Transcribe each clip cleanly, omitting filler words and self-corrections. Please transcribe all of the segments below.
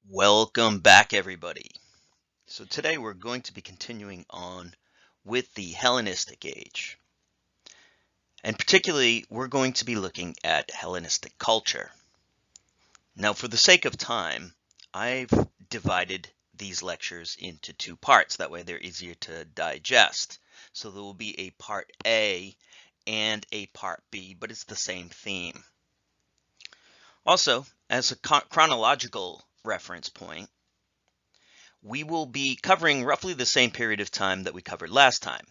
Welcome back, everybody. So today we're going to be continuing on with the Hellenistic Age. And particularly, we're going to be looking at Hellenistic culture. Now, for the sake of time, I've divided these lectures into two parts. That way they're easier to digest. So there will be a part A and a part B, but it's the same theme. Also, as a chronological reference point, we will be covering roughly the same period of time that we covered last time,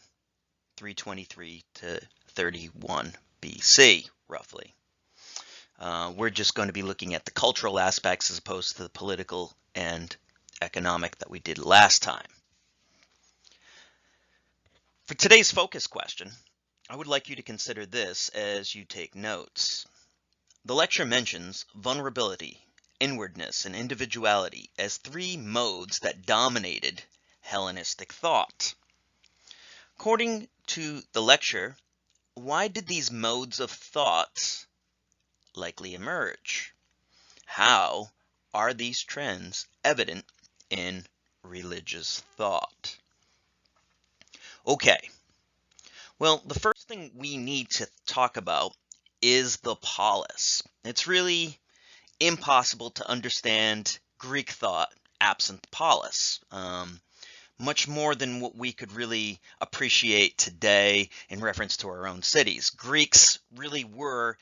323 to 31 BC, roughly. We're just going to be looking at the cultural aspects as opposed to the political and economic that we did last time. For today's focus question, I would like you to consider this as you take notes. The lecture mentions vulnerability, inwardness, and individuality as three modes that dominated Hellenistic thought. According to the lecture, why did these modes of thought likely emerge? How are these trends evident in religious thought? Okay, well, the first thing we need to talk about is the polis. It's really impossible to understand Greek thought absent the polis. Much more than what we could really appreciate today in reference to our own cities. Greeks really were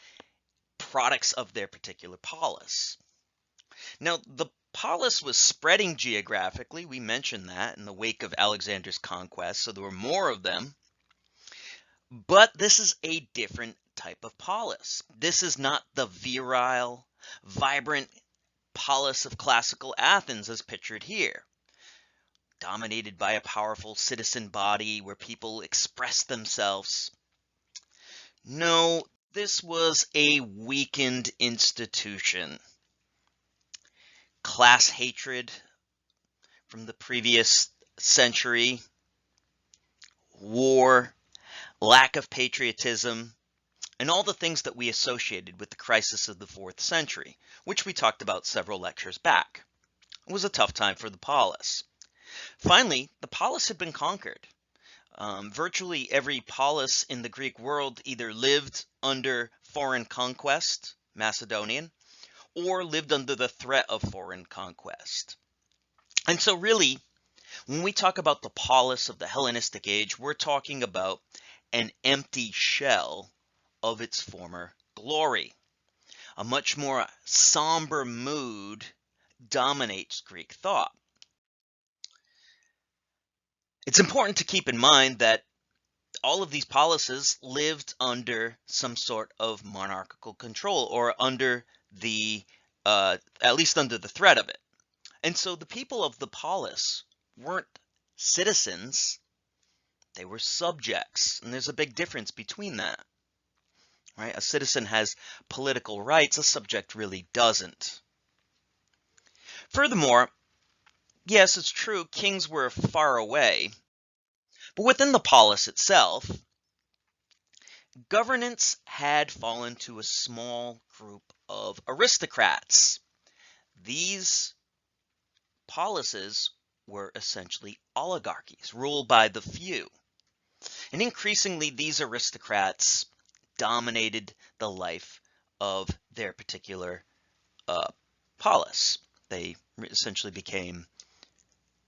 products of their particular polis. Now, the polis was spreading geographically. We mentioned that in the wake of Alexander's conquest, so there were more of them. But this is a different type of polis. This is not the virile, vibrant polis of classical Athens as pictured here, dominated by a powerful citizen body where people express themselves. No, this was a weakened institution. Class hatred from the previous century, war, lack of patriotism, and all the things that we associated with the crisis of the 4th century, which we talked about several lectures back. It was a tough time for the polis. Finally, the polis had been conquered. Virtually every polis in the Greek world either lived under foreign conquest, Macedonian, or lived under the threat of foreign conquest. And so really, when we talk about the polis of the Hellenistic Age, we're talking about an empty shell of its former glory. A much more somber mood dominates Greek thought. It's important to keep in mind that all of these polises lived under some sort of monarchical control, or under the at least under the threat of it. And so the people of the polis weren't citizens, they were subjects. And there's a big difference between that. Right? A citizen has political rights, a subject really doesn't. Furthermore, yes, it's true, kings were far away, but within the polis itself, governance had fallen to a small group of aristocrats. These polises were essentially oligarchies ruled by the few. And increasingly, these aristocrats dominated the life of their particular polis. They essentially became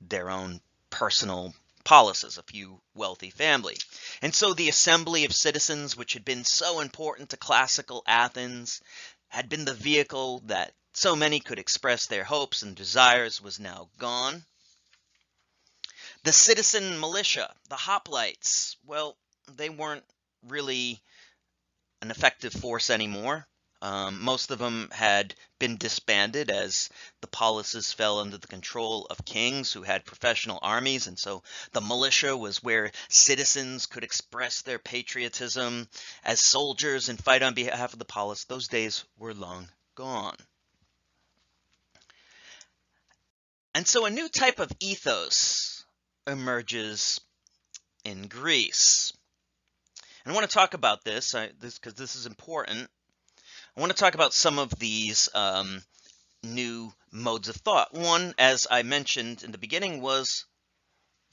their own personal polises, a few wealthy family. And so the assembly of citizens, which had been so important to classical Athens, had been the vehicle that so many could express their hopes and desires, was now gone. The citizen militia, the hoplites, well, they weren't really an effective force anymore. Most of them had been disbanded as the polises fell under the control of kings who had professional armies, and so the militia was where citizens could express their patriotism as soldiers and fight on behalf of the polis. Those days were long gone. And so a new type of ethos emerges in Greece. And I want to talk about this because this is important. I want to talk about some of these new modes of thought. One, as I mentioned in the beginning, was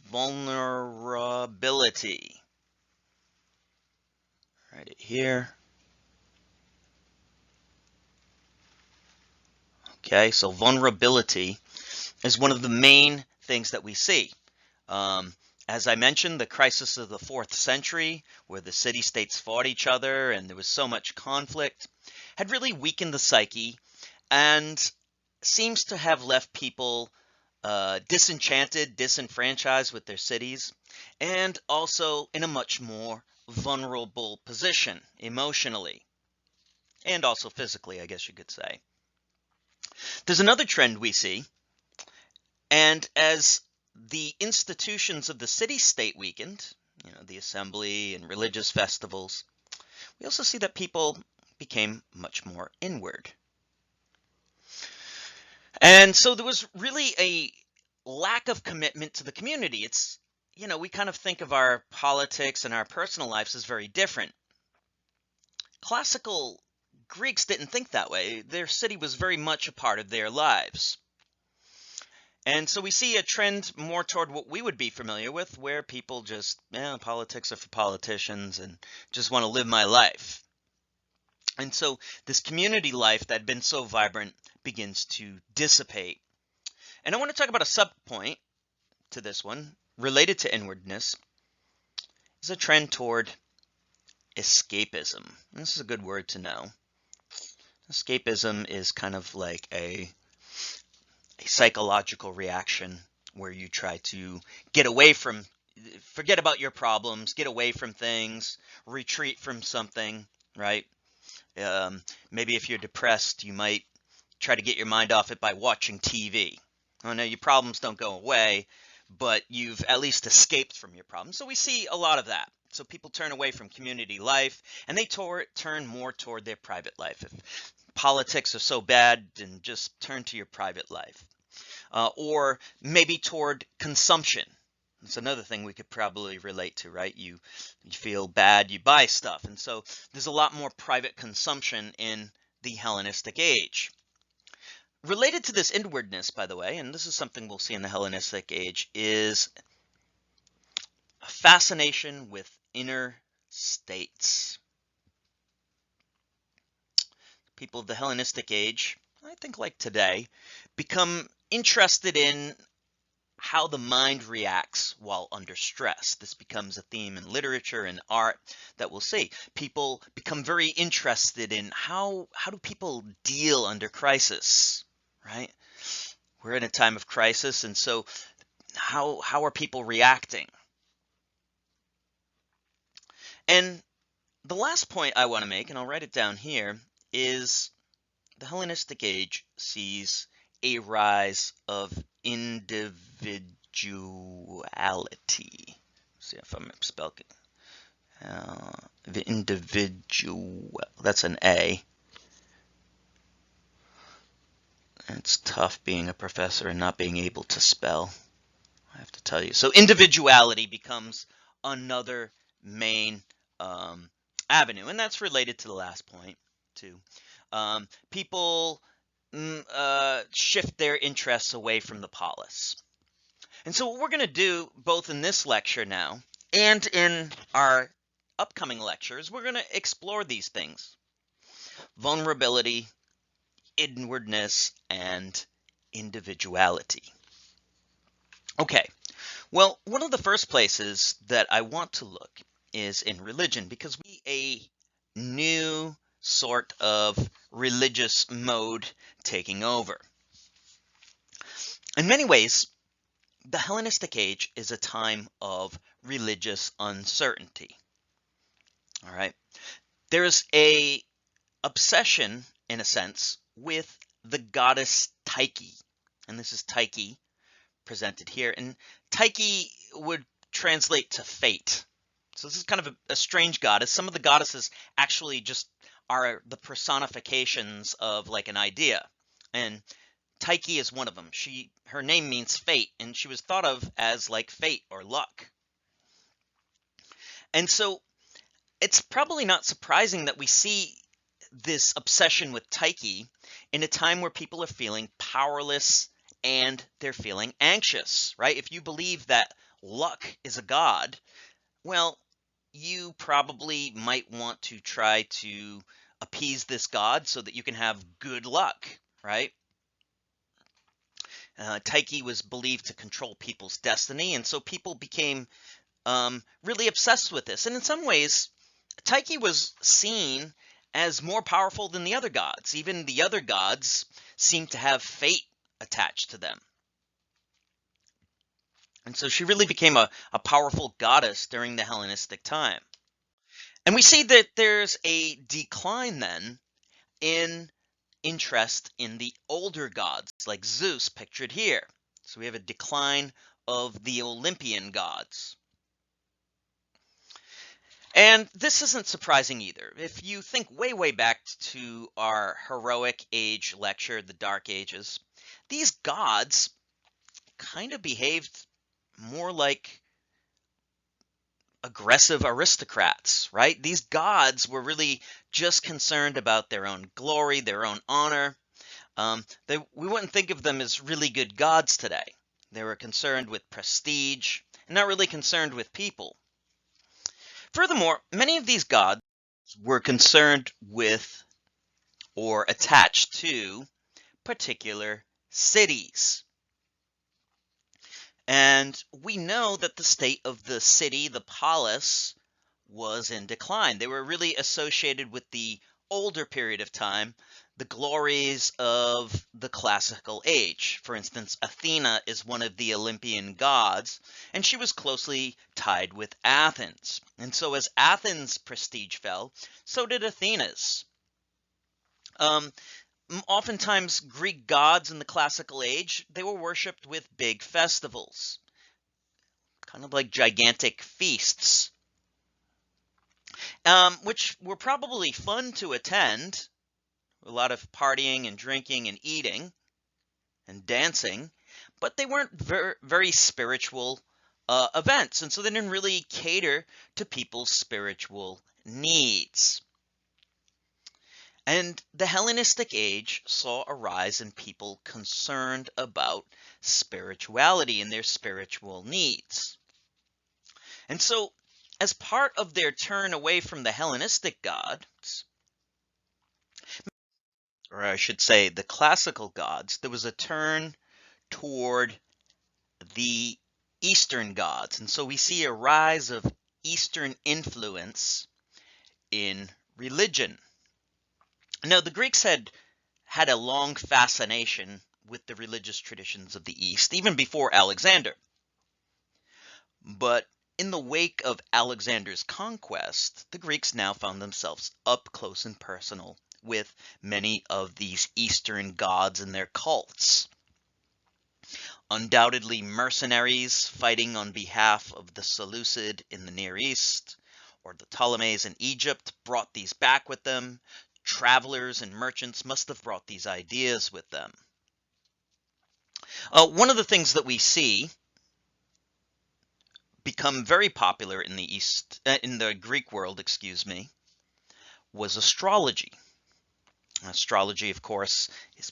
vulnerability. Write it here. Okay, so vulnerability is one of the main things that we see. Um, as I mentioned, the crisis of the 4th century, where the city-states fought each other and there was so much conflict, had really weakened the psyche and seems to have left people disenchanted, disenfranchised with their cities, and also in a much more vulnerable position emotionally and also physically, I guess you could say. There's another trend we see, and as the institutions of the city-state weakened, the assembly and religious festivals, we also see that people became much more inward. And so there was really a lack of commitment to the community. We kind of think of our politics and our personal lives as very different. Classical Greeks didn't think that way. Their city was very much a part of their lives. And so we see a trend more toward what we would be familiar with, where people just, politics are for politicians and just want to live my life. And so this community life that had been so vibrant begins to dissipate. And I want to talk about a subpoint to this one related to inwardness is a trend toward escapism. This is a good word to know. Escapism is kind of like a psychological reaction where you try to forget about your problems, get away from things, retreat from something, right? Maybe if you're depressed, you might try to get your mind off it by watching TV. Oh no, your problems don't go away, but you've at least escaped from your problems. So we see a lot of that. So people turn away from community life and they turn more toward their private life. If politics are so bad, then just turn to your private life. Or maybe toward consumption. That's another thing we could probably relate to, right? You feel bad, you buy stuff. And so there's a lot more private consumption in the Hellenistic Age. Related to this inwardness, by the way, and this is something we'll see in the Hellenistic Age, is a fascination with inner states. People of the Hellenistic Age, I think like today, become interested in how the mind reacts while under stress. This becomes a theme in literature and art that we'll see. People become very interested in how do people deal under crisis, right? We're in a time of crisis, and so how are people reacting? And the last point I want to make, and I'll write it down here, is the Hellenistic Age sees a rise of individuality. See if I'm spelling the individual. That's an A. It's tough being a professor and not being able to spell, I have to tell you. So individuality becomes another main avenue, and that's related to the last point too. People shift their interests away from the polis. And so what we're going to do both in this lecture now and in our upcoming lectures, we're going to explore these things: vulnerability, inwardness, and individuality. Okay, well, one of the first places that I want to look is in religion, because we a new sort of religious mode taking over. In many ways, the Hellenistic Age is a time of religious uncertainty. All right. There's a obsession, in a sense, with the goddess Tyche. And this is Tyche presented here. And Tyche would translate to fate. So this is kind of a strange goddess. Some of the goddesses actually just are the personifications of like an idea. And Tyche is one of them. Her name means fate, and she was thought of as like fate or luck. And so it's probably not surprising that we see this obsession with Tyche in a time where people are feeling powerless and they're feeling anxious, right? If you believe that luck is a god, well, you probably might want to try to appease this god so that you can have good luck, right? Tyche was believed to control people's destiny, and so people became really obsessed with this. And in some ways, Tyche was seen as more powerful than the other gods. Even the other gods seemed to have fate attached to them. And so she really became a powerful goddess during the Hellenistic time. And we see that there's a decline then in interest in the older gods, like Zeus, pictured here. So we have a decline of the Olympian gods. And this isn't surprising either. If you think way, way back to our heroic age lecture, the Dark Ages, these gods kind of behaved more like aggressive aristocrats, right? These gods were really just concerned about their own glory, their own honor. We wouldn't think of them as really good gods today. They were concerned with prestige and not really concerned with people. Furthermore, many of these gods were concerned with or attached to particular cities. And we know that the state of the city, the polis, was in decline. They were really associated with the older period of time, the glories of the classical age. For instance, Athena is one of the Olympian gods, and she was closely tied with Athens. And so as Athens' prestige fell, so did Athena's. Oftentimes, Greek gods in the classical age, they were worshipped with big festivals, kind of like gigantic feasts, which were probably fun to attend, a lot of partying and drinking and eating and dancing, but they weren't very spiritual events, and so they didn't really cater to people's spiritual needs. And the Hellenistic Age saw a rise in people concerned about spirituality and their spiritual needs. And so, as part of their turn away from the Hellenistic gods, or I should say the classical gods, there was a turn toward the Eastern gods. And so we see a rise of Eastern influence in religion. Now, the Greeks had a long fascination with the religious traditions of the East, even before Alexander. But in the wake of Alexander's conquest, the Greeks now found themselves up close and personal with many of these Eastern gods and their cults. Undoubtedly, mercenaries fighting on behalf of the Seleucid in the Near East, or the Ptolemies in Egypt, brought these back with them. Travelers and merchants must have brought these ideas with them. One of the things that we see become very popular in the Greek world, was astrology. Astrology, of course, is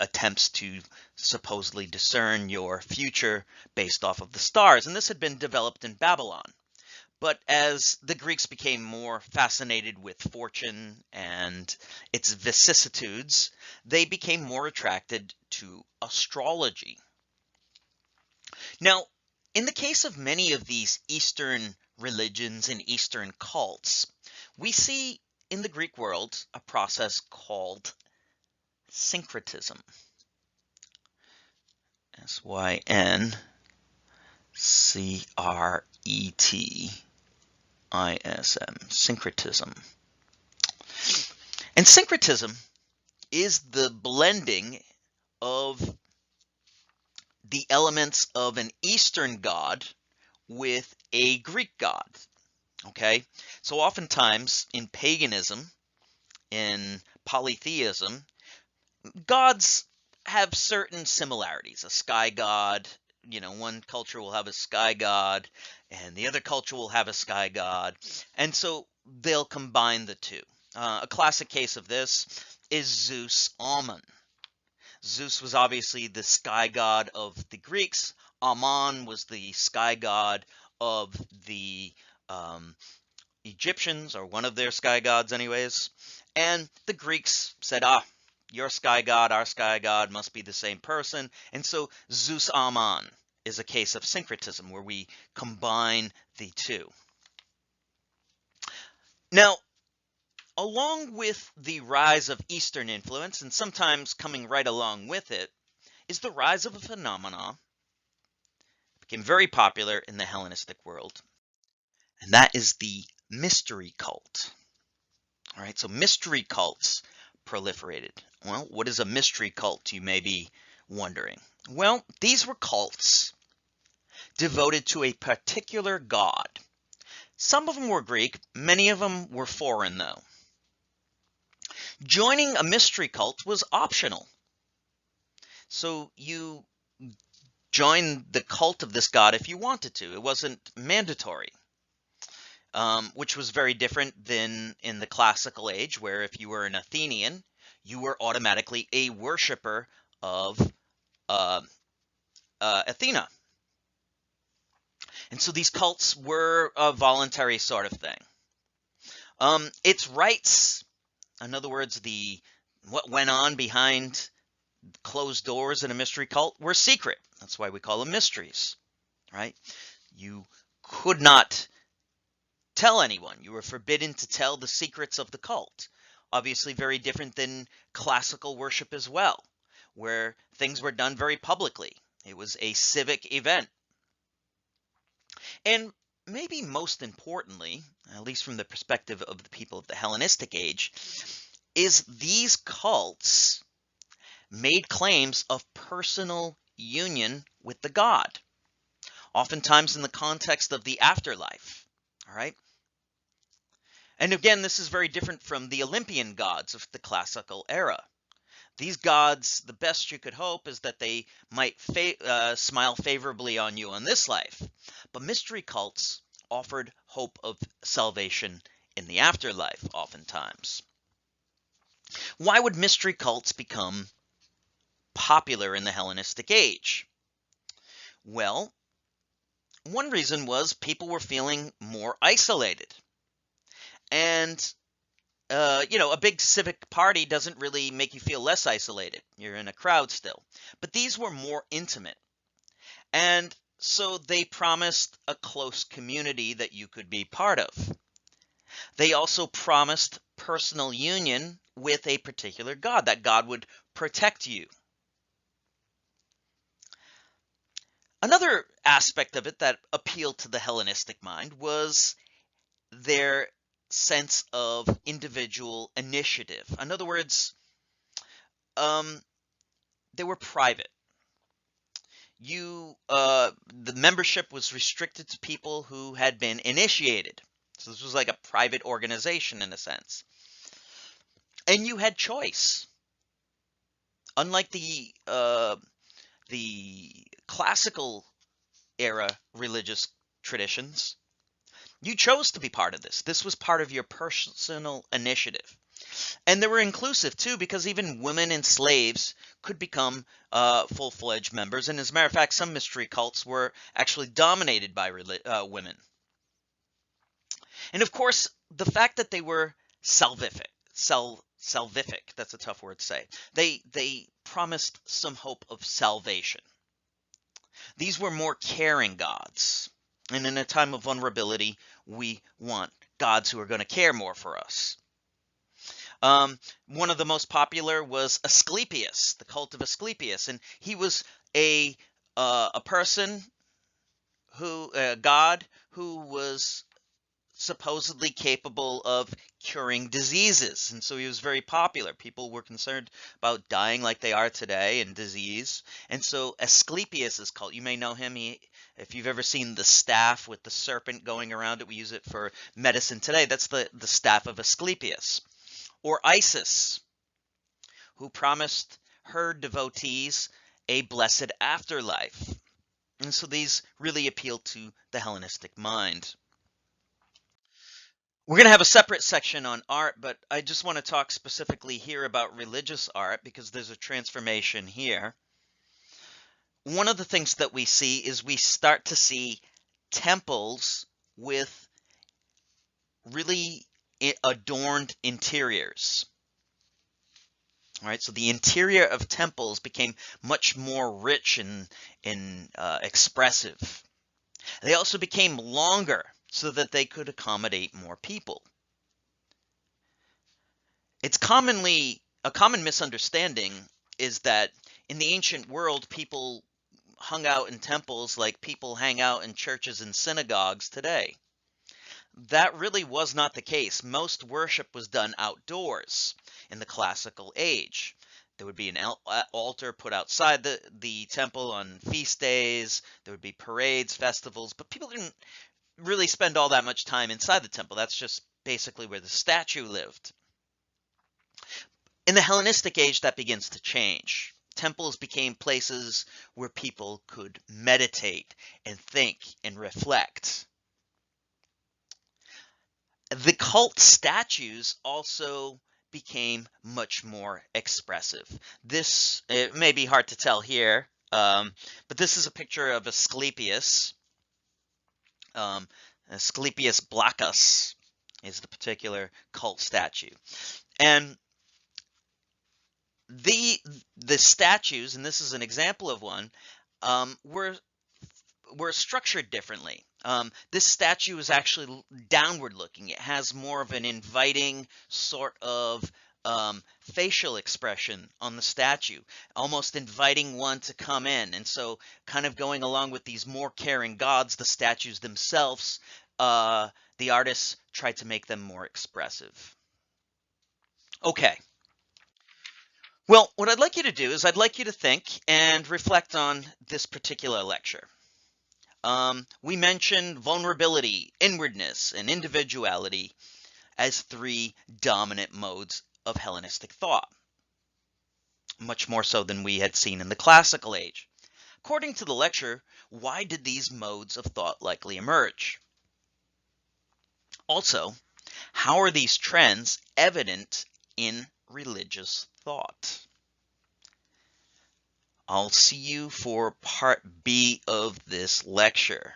attempts to supposedly discern your future based off of the stars, and this had been developed in Babylon. But as the Greeks became more fascinated with fortune and its vicissitudes, they became more attracted to astrology. Now, in the case of many of these Eastern religions and Eastern cults, we see in the Greek world a process called syncretism. S-Y-N-C-R-E-T-I-S-M, syncretism. And syncretism is the blending of the elements of an Eastern god with a Greek god. Okay? So oftentimes in paganism, in polytheism, gods have certain similarities. A sky god, one culture will have a sky god, and the other culture will have a sky god. And so they'll combine the two. A classic case of this is Zeus Ammon. Zeus was obviously the sky god of the Greeks. Ammon was the sky god of the um, Egyptians, or one of their sky gods anyways. And the Greeks said, your sky god, our sky god must be the same person. And so Zeus Ammon is a case of syncretism where we combine the two. Now, along with the rise of Eastern influence, and sometimes coming right along with it, is the rise of a phenomenon that became very popular in the Hellenistic world, and that is the mystery cult. All right, so mystery cults proliferated. Well, what is a mystery cult, you may be wondering? Well, these were cults devoted to a particular god. Some of them were Greek, many of them were foreign, though. Joining a mystery cult was optional. So you joined the cult of this god if you wanted to. It wasn't mandatory. Which was very different than in the classical age, where if you were an Athenian, you were automatically a worshiper of uh, Athena. And so these cults were a voluntary sort of thing. Its rites, in other words, what went on behind closed doors in a mystery cult, were secret. That's why we call them mysteries, right? You could not tell anyone. You were forbidden to tell the secrets of the cult. Obviously very different than classical worship as well, where things were done very publicly. It was a civic event. And maybe most importantly, at least from the perspective of the people of the Hellenistic Age, is these cults made claims of personal union with the god, oftentimes in the context of the afterlife. All right. And again, this is very different from the Olympian gods of the classical era. These gods, the best you could hope is that they might smile favorably on you in this life. But mystery cults offered hope of salvation in the afterlife, oftentimes. Why would mystery cults become popular in the Hellenistic Age? Well, one reason was people were feeling more isolated. And a big civic party doesn't really make you feel less isolated. You're in a crowd still. But these were more intimate. And so they promised a close community that you could be part of. They also promised personal union with a particular god, that God would protect you. Another aspect of it that appealed to the Hellenistic mind was their sense of individual initiative. In other words, they were private. The membership was restricted to people who had been initiated. So this was like a private organization in a sense. And you had choice. Unlike the classical era religious traditions, you chose to be part of this. This was part of your personal initiative. And they were inclusive too, because even women and slaves could become full-fledged members. And as a matter of fact, some mystery cults were actually dominated by women. And of course, the fact that they were salvific, that's a tough word to say. They promised some hope of salvation. These were more caring gods. And in a time of vulnerability, we want gods who are going to care more for us. One of the most popular was Asclepius, the cult of Asclepius, and he was a person a god who was supposedly capable of curing diseases, and so he was very popular. People were concerned about dying like they are today and disease, and so Asclepius's cult, you may know him. If you've ever seen the staff with the serpent going around it, we use it for medicine today. That's the staff of Asclepius. Or Isis, who promised her devotees a blessed afterlife. And so these really appeal to the Hellenistic mind. We're going to have a separate section on art, but I just want to talk specifically here about religious art because there's a transformation here. One of the things that we see is we start to see temples with really adorned interiors. All right, so the interior of temples became much more rich and expressive. They also became longer so that they could accommodate more people. It's a common misunderstanding is that in the ancient world, people hung out in temples like people hang out in churches and synagogues today. That really was not the case. Most worship was done outdoors in the classical age. There would be an altar put outside the temple on feast days. There would be parades, festivals, but people didn't really spend all that much time inside the temple. That's just basically where the statue lived. In the Hellenistic Age, that begins to change. Temples became places where people could meditate and think and reflect. The cult statues also became much more expressive. This, it may be hard to tell here, but this is a picture of um, Asclepius Blackus is the particular cult statue. And the statues, and this is an example of one, were structured differently. This statue is actually downward looking. It has more of an inviting sort of facial expression on the statue, almost inviting one to come in. And so, kind of going along with these more caring gods, the statues themselves, the artists tried to make them more expressive. Okay. Well, what I'd like you to do is I'd like you to think and reflect on this particular lecture. We mentioned vulnerability, inwardness, and individuality as three dominant modes of Hellenistic thought, much more so than we had seen in the classical age. According to the lecture, why did these modes of thought likely emerge? Also, how are these trends evident in religious thought? I'll see you for part B of this lecture.